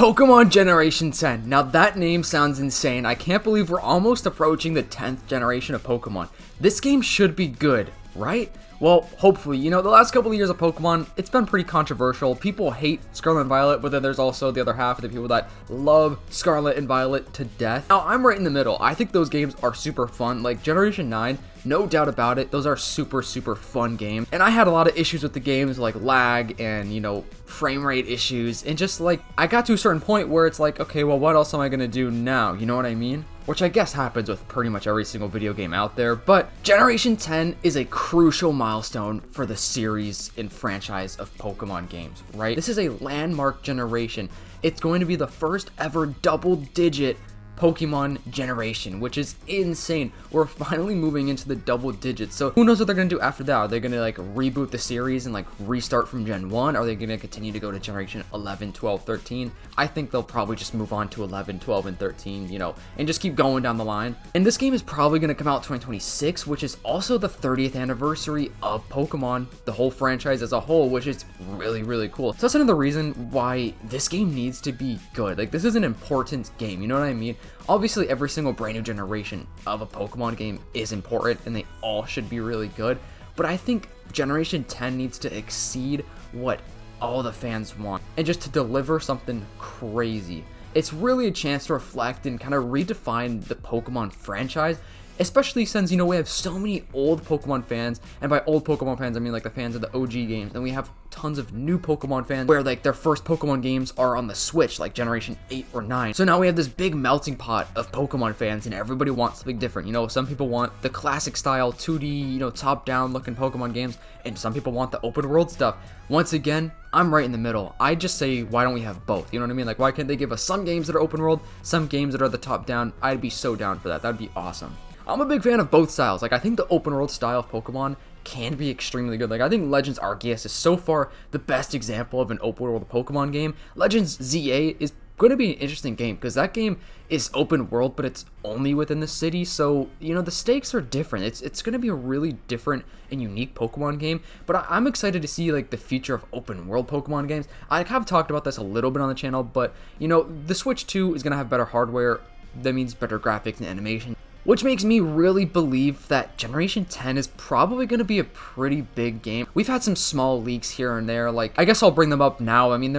Pokemon Generation 10. Now that name sounds insane. I can't believe we're almost approaching the 10th generation of Pokemon. This game should be good, right? Well, hopefully. You know, the last couple of years of Pokemon, it's been pretty controversial. People hate Scarlet and Violet, but then there's also the other half of the people that love Scarlet and Violet to death. Now, I'm right in the middle. I think those games are super fun. Like, Generation 9, no doubt about it, those are super fun games. And I had a lot of issues with the games, like lag and, you know, frame rate issues. And just, like, I got to a certain point where it's like, okay, well, what else am I gonna do now? You know what I mean? Which I guess happens with pretty much every single video game out there, but Generation 10 is a crucial milestone for the series and franchise of Pokemon games, right? This is a landmark generation. It's going to be the first ever double-digit Pokemon generation, which is insane. We're finally moving into the double digits, so who knows what they're gonna do after that? Are they gonna like reboot the series and like restart from Gen 1? Are they gonna continue to go to Generation 11, 12, 13? I think they'll probably just move on to 11, 12, and 13, you know, and just keep going down the line. And this game is probably gonna come out 2026, which is also the 30th anniversary of Pokemon, the whole franchise as a whole, which is really cool. So that's another reason why this game needs to be good. Like, this is an important game, you know what I mean? Obviously, every single brand new generation of a Pokemon game is important, and they all should be really good, but I think Generation 10 needs to exceed what all the fans want, and just to deliver something crazy. It's really a chance to reflect and kind of redefine the Pokemon franchise, especially since, you know, we have so many old Pokemon fans, and by old Pokemon fans, I mean like the fans of the OG games, and we have tons of new Pokemon fans where like their first Pokemon games are on the Switch, like Generation 8 or 9. So now we have this big melting pot of Pokemon fans, and everybody wants something different. You know, some people want the classic style 2D, you know, top-down looking Pokemon games, and some people want the open world stuff. Once again, I'm right in the middle. I just say, why don't we have both? You know what I mean? Like, why can't they give us some games that are open world, some games that are the top-down? I'd be so down for that. That'd be awesome. I'm a big fan of both styles. Like, I think the open world style of Pokemon can be extremely good. Like, I think Legends Arceus is so far the best example of an open world Pokemon game. Legends ZA is going to be an interesting game because that game is open world, but it's only within the city. So, you know, the stakes are different. It's going to be a really different and unique Pokemon game. But I'm excited to see like the future of open world Pokemon games. I have talked about this a little bit on the channel, but you know, the Switch 2 is going to have better hardware. That means better graphics and animation, which makes me really believe that Generation 10 is probably going to be a pretty big game. We've had some small leaks here and there, like, I guess I'll bring them up now. I mean,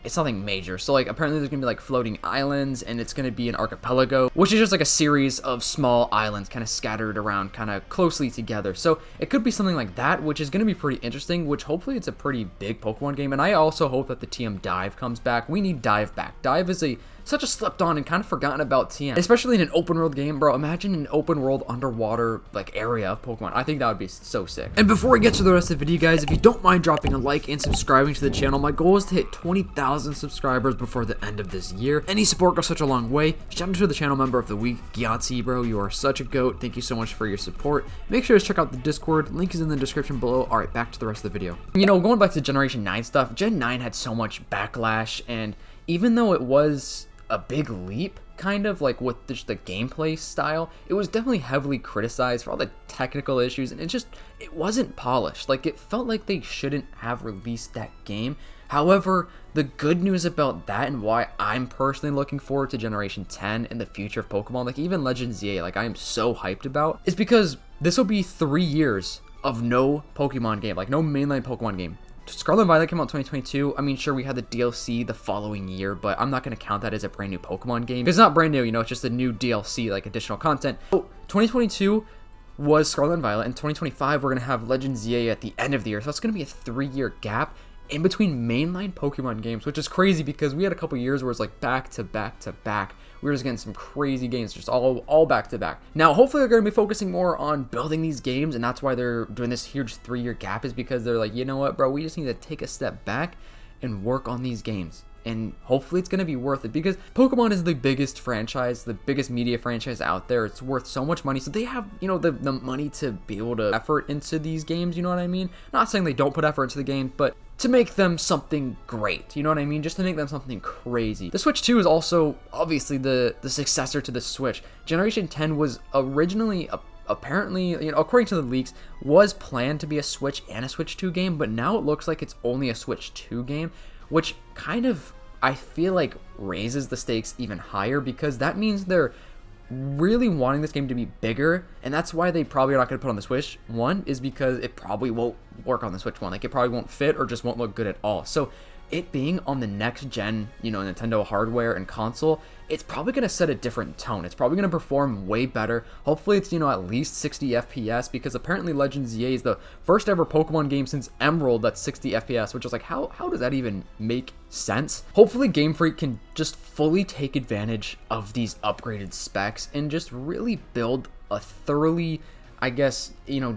it's nothing major. So, like, apparently there's going to be, like, floating islands, and it's going to be an archipelago, which is just, like, a series of small islands kind of scattered around kind of closely together. So, it could be something like that, which is going to be pretty interesting, which hopefully it's a pretty big Pokemon game. And I also hope that the TM Dive comes back. We need Dive back. Dive is such a slept on and kind of forgotten about TM, especially in an open world game, bro. Imagine an open world underwater like area of Pokemon. I think that would be so sick. And before we get to the rest of the video, guys, if you don't mind dropping a like and subscribing to the channel, my goal is to hit 20,000 subscribers before the end of this year. Any support goes such a long way. Shout out to the channel member of the week, Gyatsi, bro. You are such a goat. Thank you so much for your support. Make sure to check out the Discord. Link is in the description below. All right, back to the rest of the video. You know, going back to Generation 9 stuff, Gen 9 had so much backlash, and even though it was a big leap, kind of like with just the gameplay style, it was definitely heavily criticized for all the technical issues, and it wasn't polished. Like, it felt like they shouldn't have released that game. However, the good news about that, and why I'm personally looking forward to Generation 10 and the future of Pokemon, like even Legends ZA, like I am so hyped about, is because this will be 3 years of no Pokemon game, like no mainline Pokemon game. Scarlet and Violet came out in 2022. I mean, sure, we had the DLC the following year, but I'm not going to count that as a brand new Pokemon game. It's not brand new, you know, it's just a new DLC, like additional content. So, 2022 was Scarlet and Violet, and 2025 we're going to have Legends ZA at the end of the year. So it's going to be a 3-year gap in between mainline Pokemon games, which is crazy because we had a couple years where it's like back to back to back. We were just getting some crazy games, just all back to back. Now, hopefully they're going to be focusing more on building these games, and that's why they're doing this huge 3-year gap, is because they're like, you know what, bro, we just need to take a step back and work on these games. And hopefully it's going to be worth it, because Pokemon is the biggest franchise, the biggest media franchise out there. It's worth so much money, so they have, you know, the money to be able to effort into these games, you know what I mean? Not saying they don't put effort into the game, but to make them something great, you know what I mean? Just to make them something crazy. The Switch 2 is also obviously the successor to the Switch. Generation 10 was originally apparently, you know, according to the leaks, was planned to be a Switch and a Switch 2 game, but now it looks like it's only a Switch 2 game, which kind of I feel like raises the stakes even higher, because that means they're really wanting this game to be bigger, and that's why they probably are not going to put on the Switch. One is because it probably won't work on the Switch One. Like, it probably won't fit or just won't look good at all. So it being on the next gen, Nintendo hardware and console, it's probably going to set a different tone. It's probably going to perform way better. Hopefully it's, at least 60 FPS, because apparently Legends EA is the first ever Pokemon game since Emerald that's 60 FPS, which is like, how does that even make sense? Hopefully Game Freak can just fully take advantage of these upgraded specs and just really build a thoroughly, I guess,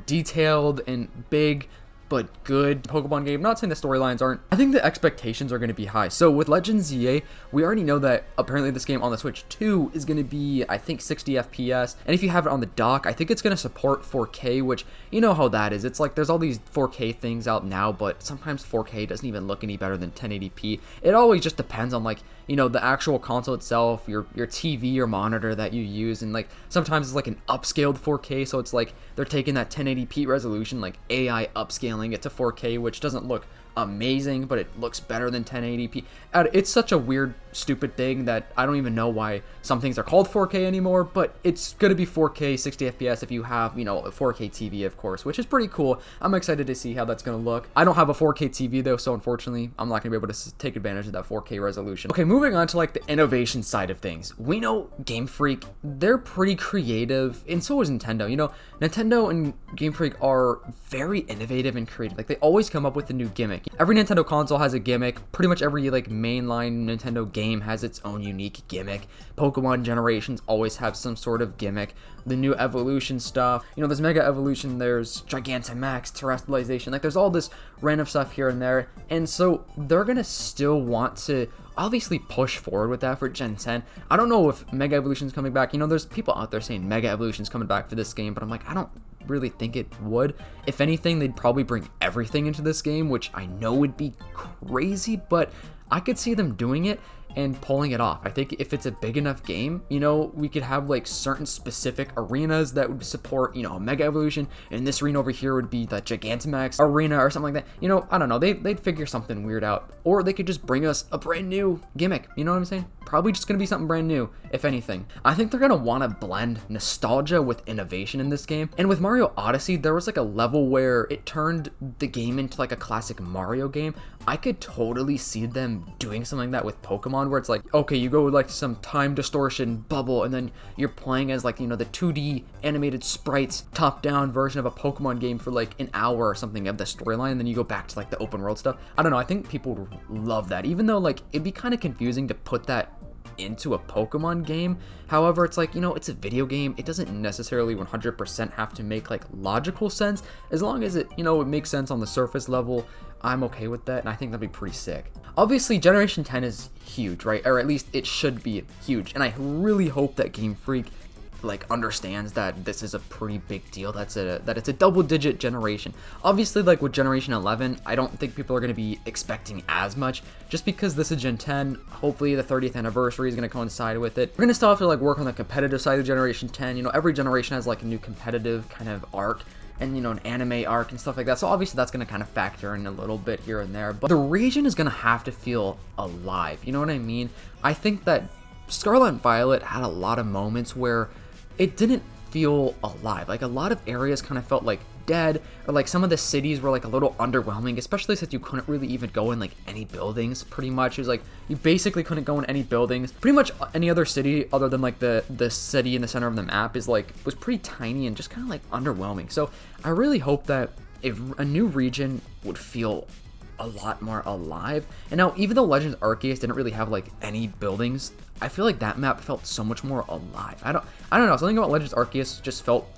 detailed and big but good Pokemon game. Not saying the storylines aren't. I think the expectations are going to be high. So with Legends EA, we already know that apparently this game on the Switch 2 is going to be, I think, 60 FPS. And if you have it on the dock, I think it's going to support 4K, which you know how that is. It's like there's all these 4K things out now, but sometimes 4K doesn't even look any better than 1080p. It always just depends on, like, the actual console itself, your TV or monitor that you use, and like sometimes it's like an upscaled 4K, so it's like they're taking that 1080p resolution, like AI upscaling it to 4K, which doesn't look amazing, but it looks better than 1080p. It's such a weird, stupid thing that I don't even know why some things are called 4K anymore, but it's gonna be 4K 60 FPS if you have, a 4K TV, of course, which is pretty cool. I'm excited to see how that's gonna look. I don't have a 4K TV though, so unfortunately I'm not gonna be able to take advantage of that 4K resolution. Okay, moving on to like the innovation side of things. We know Game Freak, they're pretty creative, and so is Nintendo. Nintendo and Game Freak are very innovative and creative. Like, they always come up with a new gimmick. Every Nintendo console has a gimmick. Pretty much every like mainline Nintendo game has its own unique gimmick. Pokemon generations always have some sort of gimmick. The new evolution stuff, there's Mega Evolution, there's Gigantamax, Terrestrialization, like there's all this random stuff here and there, and so they're gonna still want to obviously push forward with that for Gen 10. I don't know if Mega Evolution's coming back. There's people out there saying Mega Evolution's coming back for this game, but I'm like, I don't really think it would. If anything, they'd probably bring everything into this game, which I know would be crazy, but I could see them doing it and pulling it off. I think if it's a big enough game, we could have like certain specific arenas that would support, a Mega Evolution, and this arena over here would be the Gigantamax arena or something like that. I don't know, they'd figure something weird out, or they could just bring us a brand new gimmick, you know what I'm saying? Probably just gonna be something brand new, if anything. I think they're gonna wanna blend nostalgia with innovation in this game, and with Mario Odyssey, there was like a level where it turned the game into like a classic Mario game. I could totally see them doing something like that with Pokemon, where it's like, okay, you go with like some time distortion bubble, and then you're playing as like, the 2D animated sprites top-down version of a Pokemon game for like an hour or something of the storyline, and then you go back to like the open world stuff. I don't know, I think people would love that, even though like it'd be kind of confusing to put that into a Pokemon game. However, it's like, it's a video game. It doesn't necessarily 100% have to make like logical sense. As long as it, it makes sense on the surface level, I'm okay with that, and I think that'd be pretty sick. Obviously, Generation 10 is huge, right? Or at least it should be huge, and I really hope that Game Freak like understands that this is a pretty big deal, that it's a double-digit generation. Obviously, like with Generation 11, I don't think people are going to be expecting as much, just because this is Gen 10. Hopefully the 30th anniversary is going to coincide with it. We're going to still have to like work on the competitive side of Generation 10. Every generation has like a new competitive kind of arc, and an anime arc and stuff like that, so obviously that's going to kind of factor in a little bit here and there, but the region is going to have to feel alive, you know what I mean? I think that Scarlet and Violet had a lot of moments where it didn't feel alive. Like, a lot of areas kind of felt like dead, or like some of the cities were like a little underwhelming, especially since you couldn't really even go in like any buildings. Pretty much it was like you basically couldn't go in any buildings. Pretty much any other city other than like the city in the center of the map was pretty tiny and just kind of like underwhelming. So I really hope that if a new region would feel a lot more alive. And now, even though Legends Arceus didn't really have like any buildings, I feel like that map felt so much more alive. I don't know, something about Legends Arceus just felt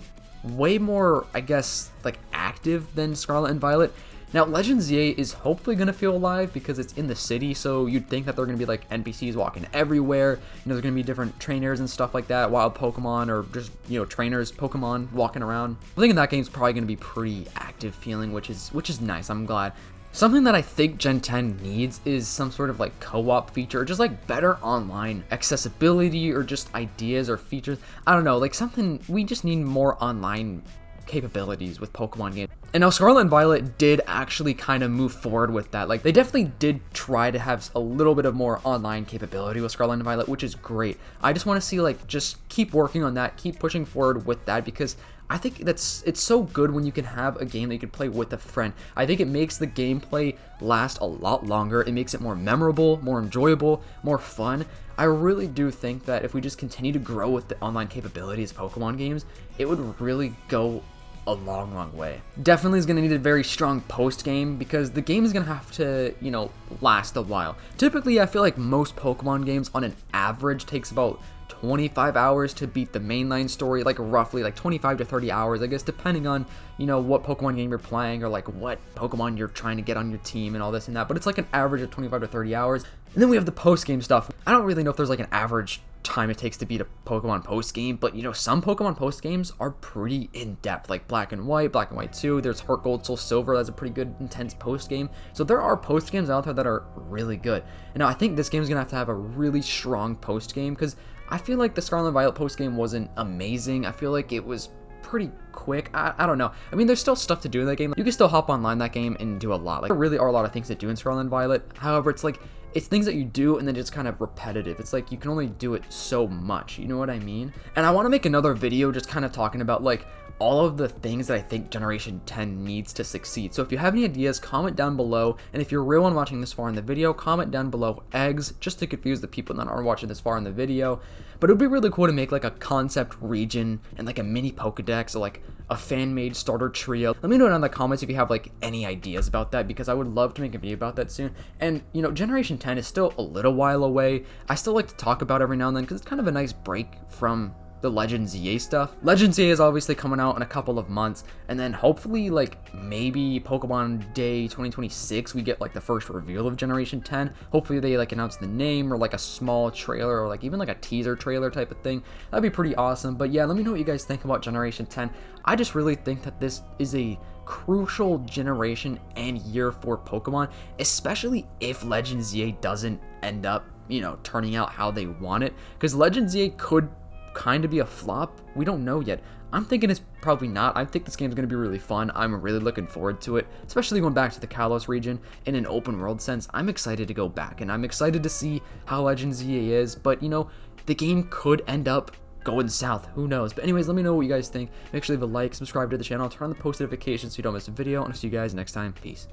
way more, I guess, like active than Scarlet and Violet. Now, Legends EA is hopefully going to feel alive because it's in the city, so you'd think that they're going to be like NPCs walking everywhere. There's going to be different trainers and stuff like that, wild Pokemon, or just, trainers, Pokemon walking around. I think that game's probably going to be pretty active feeling, which is nice. I'm glad. Something that I think Gen 10 needs is some sort of like co-op feature, or just like better online accessibility, or just ideas or features. I don't know, like something, we just need more online capabilities with Pokemon games. And now Scarlet and Violet did actually kind of move forward with that. Like, they definitely did try to have a little bit of more online capability with Scarlet and Violet, which is great. I just want to see, like, just keep working on that, keep pushing forward with that, because I think it's so good when you can have a game that you can play with a friend. I think it makes the gameplay last a lot longer. It makes it more memorable, more enjoyable, more fun. I really do think that if we just continue to grow with the online capabilities of Pokemon games, it would really go a long way. Definitely is going to need a very strong post game, because the game is going to have to, you know, last a while. Typically, I feel like most Pokemon games on an average takes about 25 hours to beat the mainline story, like roughly like 25 to 30 hours, I guess, depending on, you know, what Pokemon game you're playing or like what Pokemon you're trying to get on your team and all this and that, but it's like an average of 25 to 30 hours. And then we have the post game stuff. I don't really know if there's like an average time it takes to beat a Pokemon post game, but you know, some Pokemon post games are pretty in depth, like Black and White 2. There's Heart Gold, Soul Silver, that's a pretty good intense post game. So there are post games out there that are really good. And now I think this game is gonna have a really strong post game, because I feel like the Scarlet and Violet post game wasn't amazing. I feel like it was pretty quick. I don't know. I mean, there's still stuff to do in that game. You can still hop online that game and do a lot. Like, there really are a lot of things to do in Scarlet and Violet. However, it's like, it's things that you do and then it's kind of repetitive. It's like you can only do it so much, you know what I mean? And I want to make another video just kind of talking about like all of the things that I think Generation 10 needs to succeed. So if you have any ideas, comment down below. And if you're a real one watching this far in the video, comment down below eggs, just to confuse the people that aren't watching this far in the video. But it would be really cool to make like a concept region and like a mini Pokedex or like a fan-made starter trio. Let me know down in the comments if you have like any ideas about that, because I would love to make a video about that soon. And you know, Generation 10 is still a little while away. I still like to talk about it every now and then because it's kind of a nice break from the Legends EA stuff. Legends EA is obviously coming out in a couple of months, and then hopefully like maybe Pokemon Day 2026 we get like the first reveal of Generation 10. Hopefully they like announce the name or like a small trailer or like even like a teaser trailer type of thing. That'd be pretty awesome. But yeah, let me know what you guys think about Generation 10. I just really think that this is a crucial generation and year for Pokemon, especially if Legends EA doesn't end up, you know, turning out how they want it, because Legends EA could kind of be a flop. We don't know yet. I'm thinking it's probably not. I think this game's going to be really fun. I'm really looking forward to it, especially going back to the Kalos region in an open world sense. I'm excited to go back, and I'm excited to see how Legends EA is, but you know, the game could end up going south. Who knows? But anyways, let me know what you guys think. Make sure to leave a like, subscribe to the channel, turn on the post notifications so you don't miss a video, and I'll see you guys next time. Peace.